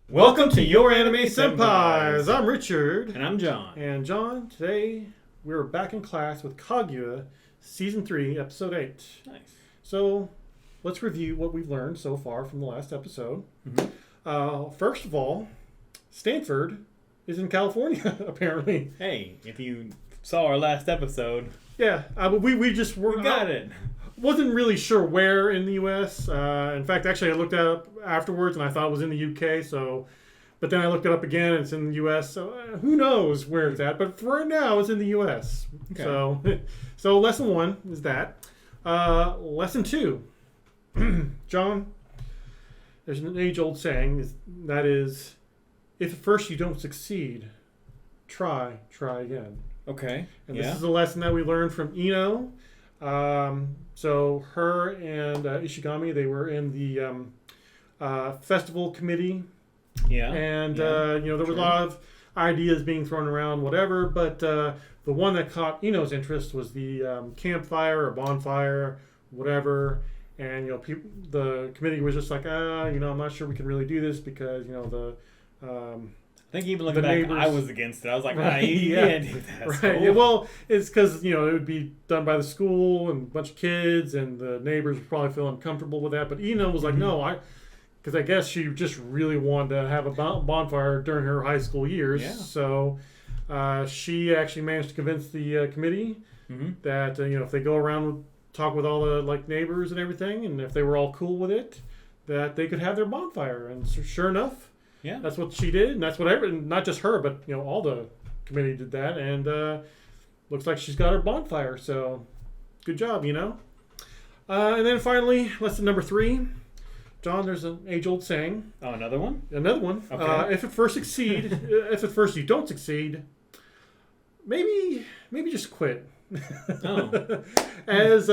Welcome to Your Anime Senpais. I'm Richard. And I'm John. And John, today we're back in class with Kaguya, Season 3, Episode 8. Nice. So, let's review what we've learned so far from the last episode. First of all, Stanford is in California, apparently. Hey, if you saw our last episode... Yeah, we just were... We got it. Wasn't really sure where in the U.S. In fact, actually, I looked it up afterwards, and I thought it was in the U.K., so... But then I looked it up again, and it's in the U.S., so who knows where it's at. But for right now, it's in the U.S. Okay. So Lesson 1 is that. Lesson 2. John, there's an age-old saying, that is, if at first you don't succeed, try again. Okay, and this is a lesson that we learned from Ino. So her and Ishigami, they were in the festival committee. Yeah. And, there were a lot of ideas being thrown around, whatever. But the one that caught Ino's interest was the campfire or bonfire, whatever. And, the committee was just like, I'm not sure we can really do this because, I think even looking back, neighbors, I was against it. I was like, you can't do that. Right. So. Yeah, well, it's because, it would be done by the school and a bunch of kids, and the neighbors would probably feel uncomfortable with that. But Ino was like, no, because I guess she just really wanted to have a bonfire during her high school years. Yeah. So she actually managed to convince the committee that, if they go around, talk with all the neighbors and everything, and if they were all cool with it, that they could have their bonfire. And so, sure enough, yeah, that's what she did, and that's what not just her, but all the committee did that, and looks like she's got her bonfire. So, good job, And then finally, lesson number 3, John. There's an age-old saying. Oh, another one. Another one. Okay. If at first you don't succeed, maybe just quit. Oh. As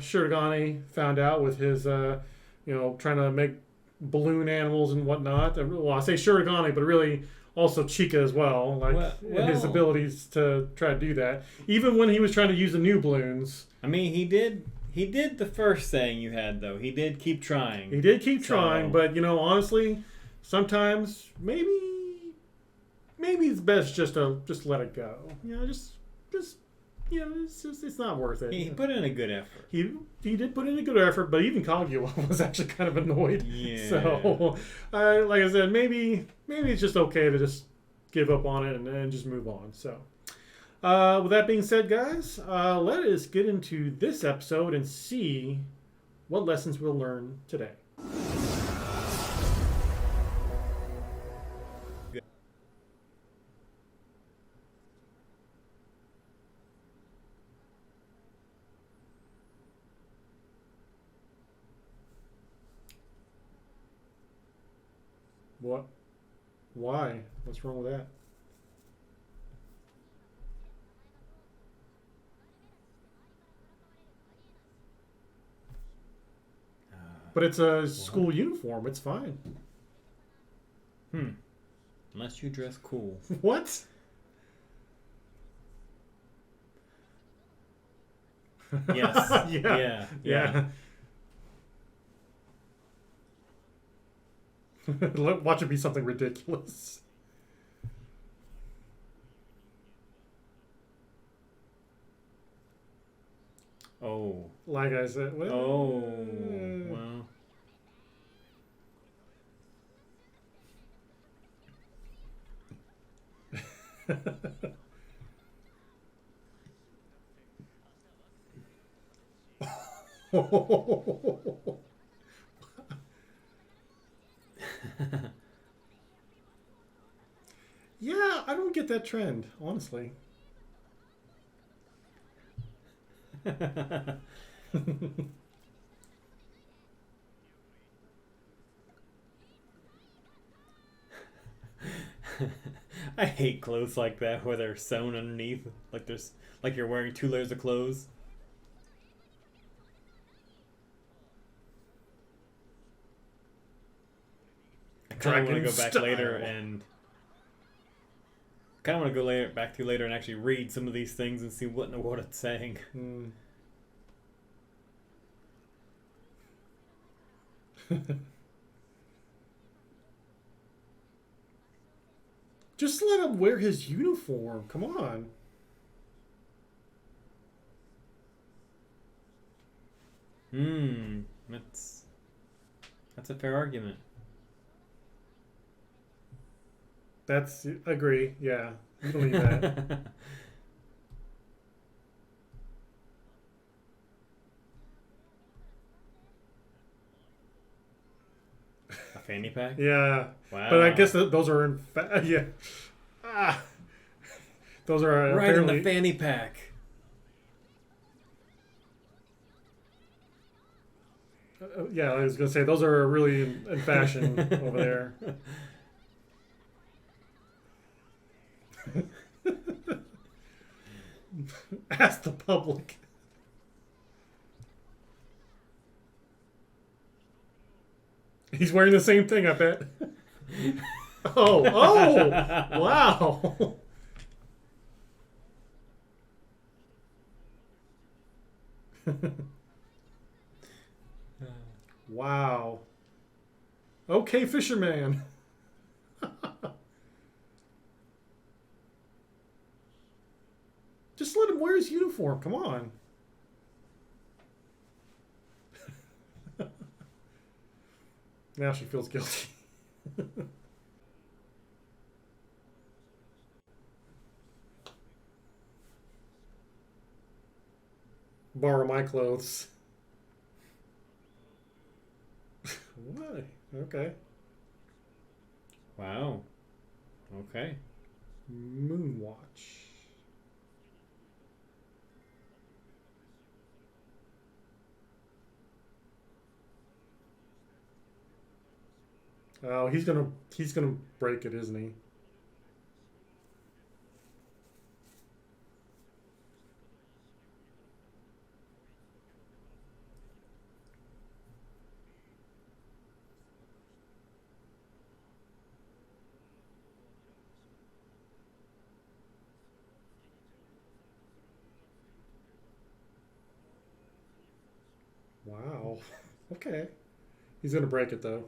Shirogane found out with his trying to make balloon animals and whatnot. Well, I say Shirogane, but really also Chika as well, and his abilities to try to do that. Even when he was trying to use the new balloons. I mean, he did the first saying you had, though. He did keep trying. He did keep trying, but honestly, sometimes maybe it's best just to let it go. It's not worth it. He put in a good effort. He did put in a good effort, but even Kaguya was actually kind of annoyed. Yeah. So, like I said, maybe it's just okay to just give up on it and just move on. So, with that being said, guys, let us get into this episode and see what lessons we'll learn today. What? Why? What's wrong with that? But it's a school uniform. It's fine. Unless you dress cool. What? Yes. Yeah. Watch it be something ridiculous. Oh. Like I said. Well, well. Yeah, I don't get that trend, honestly. I hate clothes like that where they're sewn underneath, like you're wearing 2 layers of clothes. I kind of want to go back later and kind of want to go back to later and actually read some of these things and see what in the world it's saying. Just let him wear his uniform. Come on. That's a fair argument. That's agree. Yeah, you believe that. A fanny pack? Yeah, Wow. but I guess those are in yeah. Ah, those are right apparently in the fanny pack. yeah. I was gonna say those are really in fashion over there. Ask the public. He's wearing the same thing, I bet. Oh, wow. Wow. Okay, fisherman. Just let him wear his uniform. Come on. Now she feels guilty. Borrow my clothes. Why? Okay. Wow. Okay. Moonwatch. Oh, he's gonna break it, isn't he? Wow. Okay. He's gonna break it though.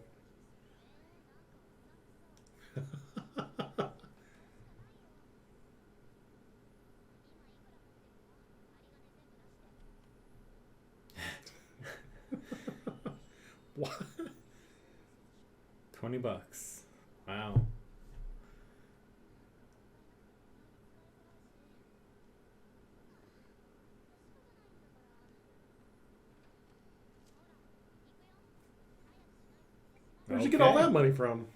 What? $20. Wow. Where'd you get all Okay. that money from?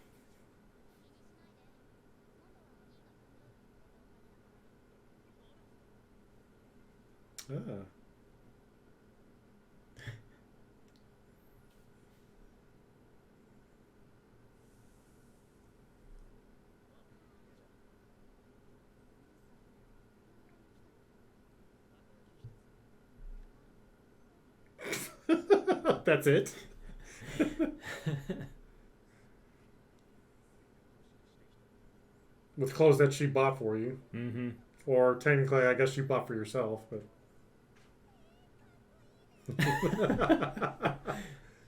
Ah. That's it. With clothes that she bought for you. Mm-hmm. Or technically, I guess you bought for yourself, but.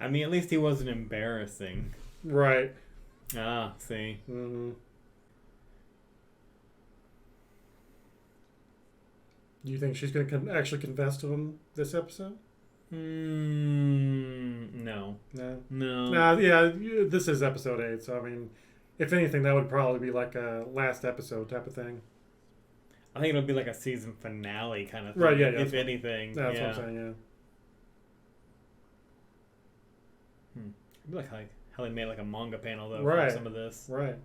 I mean, at least he wasn't embarrassing. Right. Ah, see. Mm-hmm. Do you think she's going to actually confess to him this episode? No. No. No. Nah, yeah, this is episode 8, so I mean, if anything, that would probably be like a last episode type of thing. I think it'll be like a season finale kind of thing. Right, yeah, If anything. That's yeah. what I'm saying, yeah. It'd be like how they made like a manga panel though Right. from some of this. Right.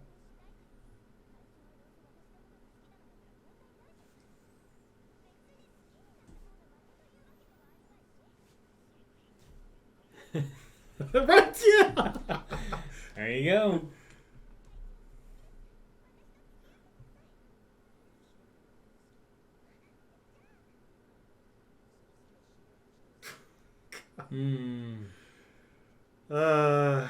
Right, yeah. There you go. Hmm. Uh,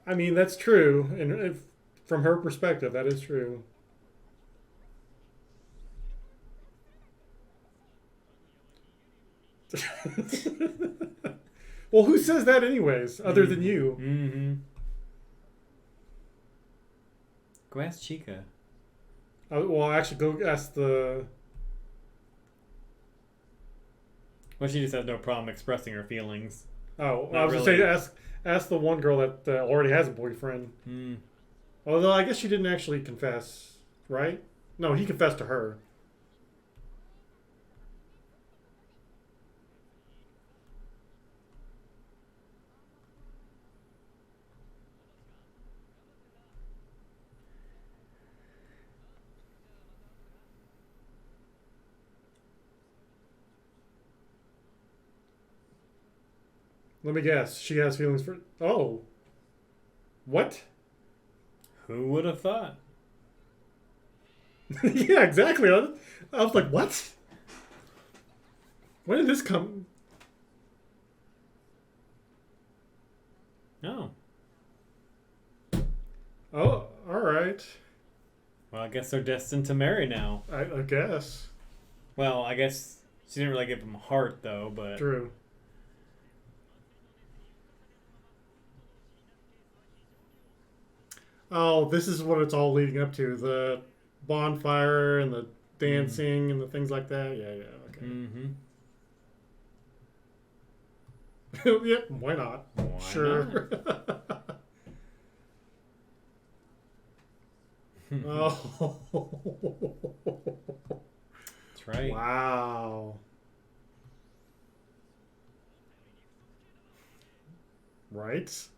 I mean, that's true, and if, from her perspective, that is true. Well, who says that anyways, other than you? Mm-hmm. Go ask Chica. Well, actually, go ask the... Well, she just has no problem expressing her feelings. Oh, Not I was really. going to say, ask the one girl that already has a boyfriend. Mm. Although, I guess she didn't actually confess, right? No, he confessed to her. Let me guess. She has feelings for... Oh. What? Who would have thought? Yeah, exactly. I was like, what? When did this come? Oh. Oh, all right. Well, I guess they're destined to marry now. I guess. Well, I guess she didn't really give him a heart, though, but... True. Oh, this is what it's all leading up to. The bonfire and the dancing and the things like that. Yeah, okay. Mm-hmm. Yep, why not? Why Sure. Oh. That's right. Wow. Right?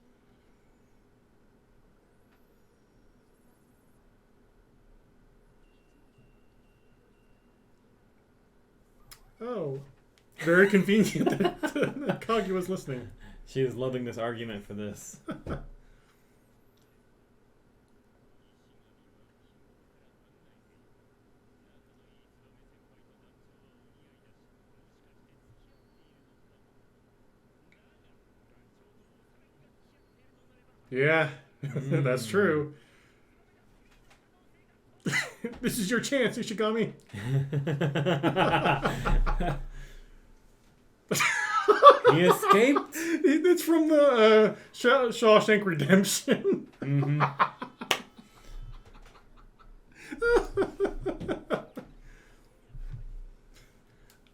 Oh. Very convenient that Kaguya was listening. She is loving this argument for this. Yeah, that's true. This is your chance, Ishigami. He escaped? It's from the Shawshank Redemption. Mm-hmm.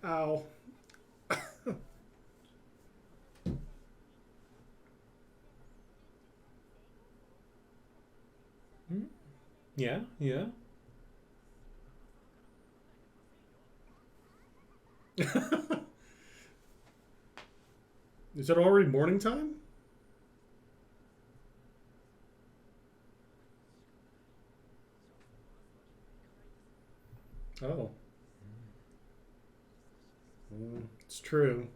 Ow. Yeah, yeah. Is it already morning time? Oh. It's true.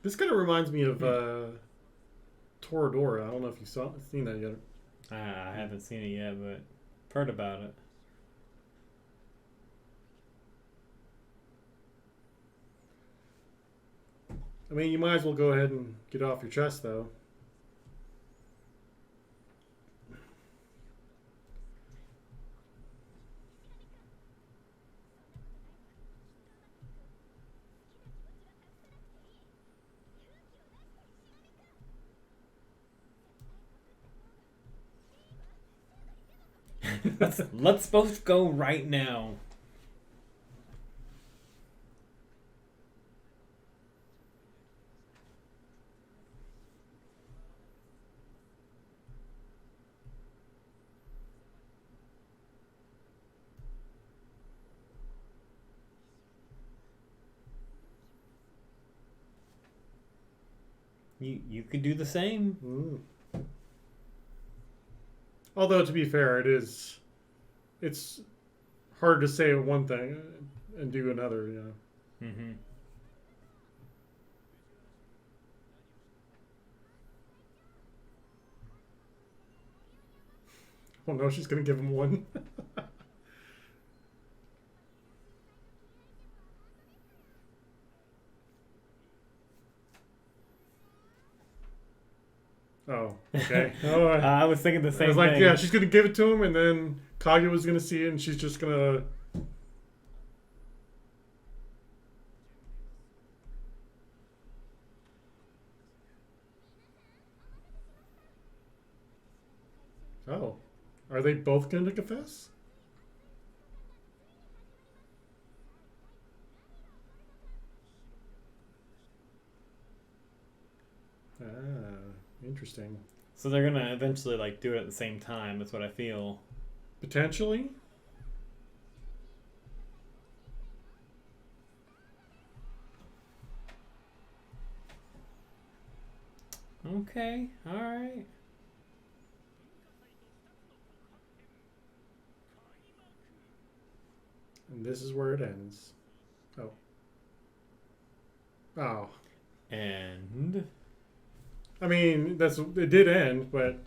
This kind of reminds me of Toradora. I don't know if you've seen that yet. I haven't seen it yet, but I've heard about it. I mean, you might as well go ahead and get off your chest, though. Let's both go right now. You could do the same. Although, to be fair, it's hard to say one thing and do another, you know. Mm-hmm. Oh no, she's gonna give him one. Oh, okay. Oh, I was thinking the same I was like, thing. yeah, she's gonna give it to him, and then Kaguya was gonna see it, and she's just gonna Oh. Are they both going to confess? Ah, interesting. So they're gonna eventually like do it at the same time. That's what I feel. Potentially? Okay. All right. And this is where it ends. Oh. Oh. And I mean, it did end, but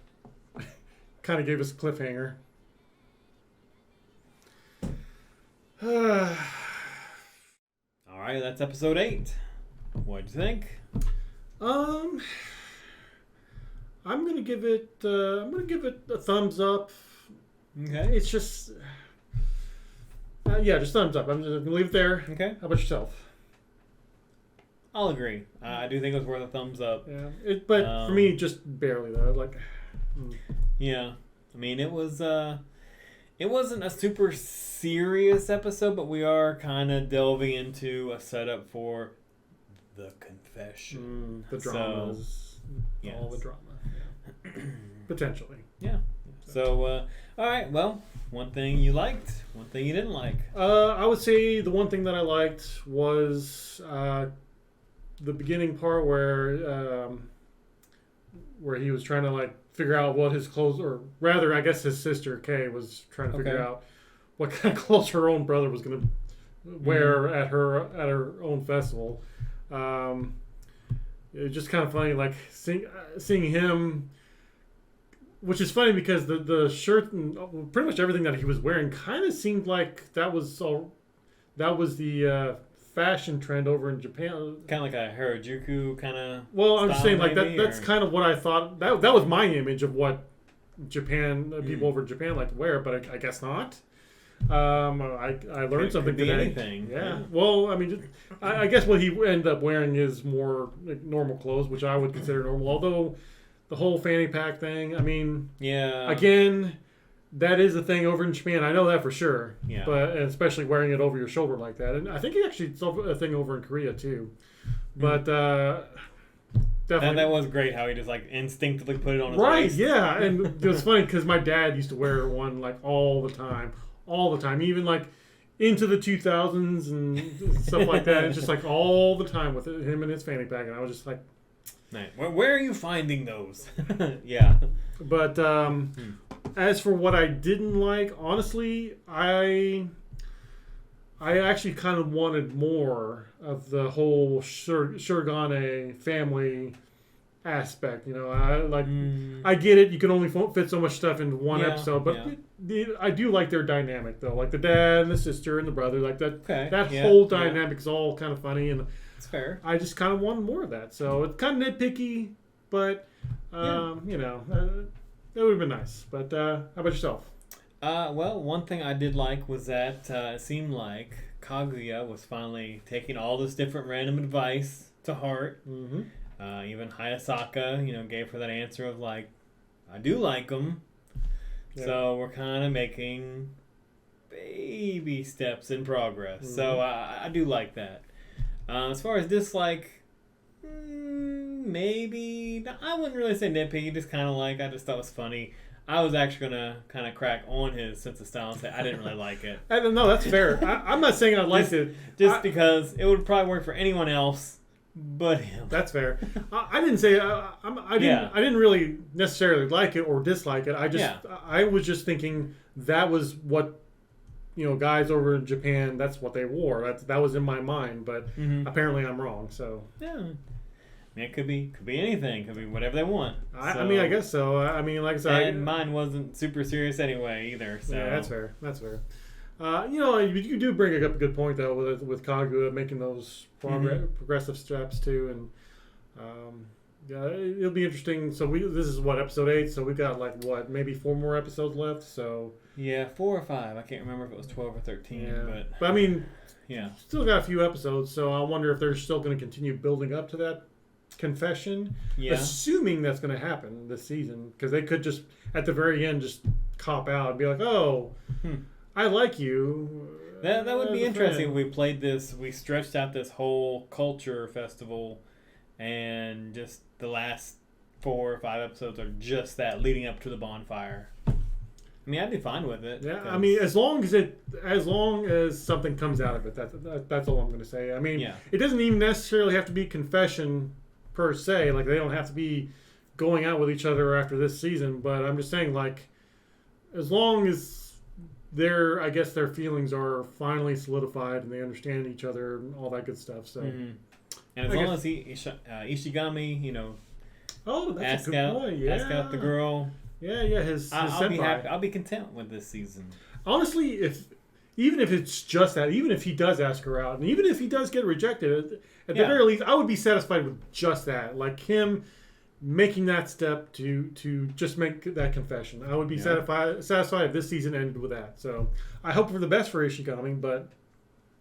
kind of gave us a cliffhanger. all right, that's episode 8. What'd you think? I'm gonna give it. I'm gonna give it a thumbs up. Okay. It's just. Yeah, just thumbs up. I'm just gonna leave it there. Okay. How about yourself? I'll agree. I do think it was worth a thumbs up. Yeah. But for me, just barely though. Like. Yeah. I mean, it was. It wasn't a super serious episode, but we are kind of delving into a setup for the confession. The dramas. Yes. All the drama. Yeah. Potentially. Yeah. So, all right. Well, one thing you liked, one thing you didn't like. I would say the one thing that I liked was the beginning part where he was trying to like figure out what his clothes, or rather, I guess his sister Kay was trying to figure out what kind of clothes her own brother was going to wear at her own festival. It was just kind of funny, like seeing him, which is funny because the shirt and pretty much everything that he was wearing kind of seemed like that was the fashion trend over in Japan. Kind of like a Harajuku kind of. Well, I'm just saying like maybe, that's kind of what I thought. That was my image of what Japan people over in Japan like to wear, but I guess not. I learned something could be today. Anything. Yeah. Well, I mean, I guess what he ended up wearing is more like normal clothes, which I would consider normal. Although the whole fanny pack thing, I mean, yeah. Again, that is a thing over in Japan. I know that for sure. Yeah. But especially wearing it over your shoulder like that, and I think it's a thing over in Korea too. But definitely. And that was great how he just like instinctively put it on his right. waist. Yeah, and it was funny because my dad used to wear one like all the time, even like into the 2000s and stuff like that. It's just like all the time with him and his fanny pack, and I was just like, Nice. Where are you finding those? Yeah. But as for what I didn't like, honestly, I actually kind of wanted more of the whole Shirogane family aspect. You know, I get it. You can only fit so much stuff into one episode, but I do like their dynamic though, like the dad and the sister and the brother, like that. Okay. That whole dynamic is all kind of funny, and it's fair. I just kind of wanted more of that. So it's kind of nitpicky, but you know, it would have been nice. But how about yourself? Well, one thing I did like was that it seemed like Kaguya was finally taking all this different random advice to heart. Mm-hmm. Even Hayasaka, gave her that answer of like, I do like them. Yeah. So we're kind of making baby steps in progress. Mm-hmm. So I do like that. As far as dislike, maybe I wouldn't really say nitpicky. Just kind of like I just thought it was funny. I was actually gonna kind of crack on his sense of style and say I didn't really like it. I don't know. That's fair. I'm not saying I liked it, because it would probably work for anyone else, but him. That's fair. I didn't say I didn't really necessarily like it or dislike it. I was just thinking that was what guys over in Japan. That's what they wore. That was in my mind, but apparently I'm wrong. So yeah. It could be anything. Could be whatever they want. I mean, I guess so. I mean, like I said, and mine wasn't super serious anyway either. So yeah, that's fair. That's fair. You do bring up a good point though with Kaguya making those progressive steps too, and it'll be interesting. So this is what episode 8. So we've got maybe 4 more episodes left. So yeah, 4 or 5. I can't remember if it was 12 or 13. Yeah. But I mean, still got a few episodes. So I wonder if they're still going to continue building up to that confession, Yeah. assuming that's going to happen this season, because they could just at the very end just cop out and be like, "Oh, I like you." That would be as a interesting if friend. we played this. We stretched out this whole culture festival, and just the last 4 or 5 episodes are just that leading up to the bonfire. I mean, I'd be fine with it. Yeah, I 'cause- mean, as long as something comes out of it, that's all I'm going to say. I mean, Yeah. it doesn't even necessarily have to be confession per se. Like they don't have to be going out with each other after this season. But I'm just saying, like, as long as I guess their feelings are finally solidified and they understand each other and all that good stuff. So, And as I long guess- as Ishigami, oh, that's ask a good out, point. Yeah, ask out the girl, Yeah, his I'll be senpai. happy. I'll be content with this season. Honestly, even if it's just that, even if he does ask her out, and even if he does get rejected, at the Yeah. very least, I would be satisfied with just that. Like him making that step to just make that confession. I would be satisfied if this season ended with that. So I hope for the best for Ishigami, but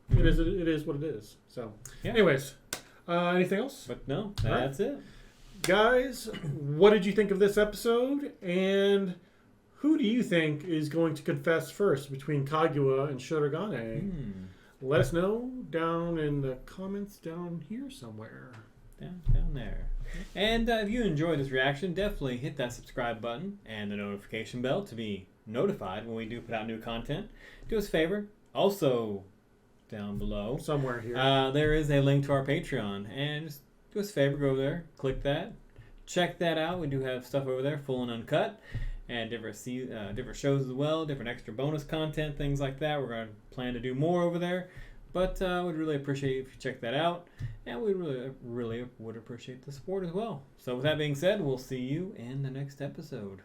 it is what it is. So, anyways, anything else? But no, All right. that's it. Guys, what did you think of this episode? And who do you think is going to confess first between Kaguya and Shirogane? Let us know down in the comments down here somewhere. Down there. And if you enjoyed this reaction, definitely hit that subscribe button and the notification bell to be notified when we do put out new content. Do us a favor. Also, down below, Somewhere here. there is a link to our Patreon. And just do us a favor, go over there, click that, check that out. We do have stuff over there, full and uncut, and different shows as well, different extra bonus content, things like that. We're going to plan to do more over there. But we'd really appreciate if you check that out. And we really would appreciate the support as well. So with that being said, we'll see you in the next episode.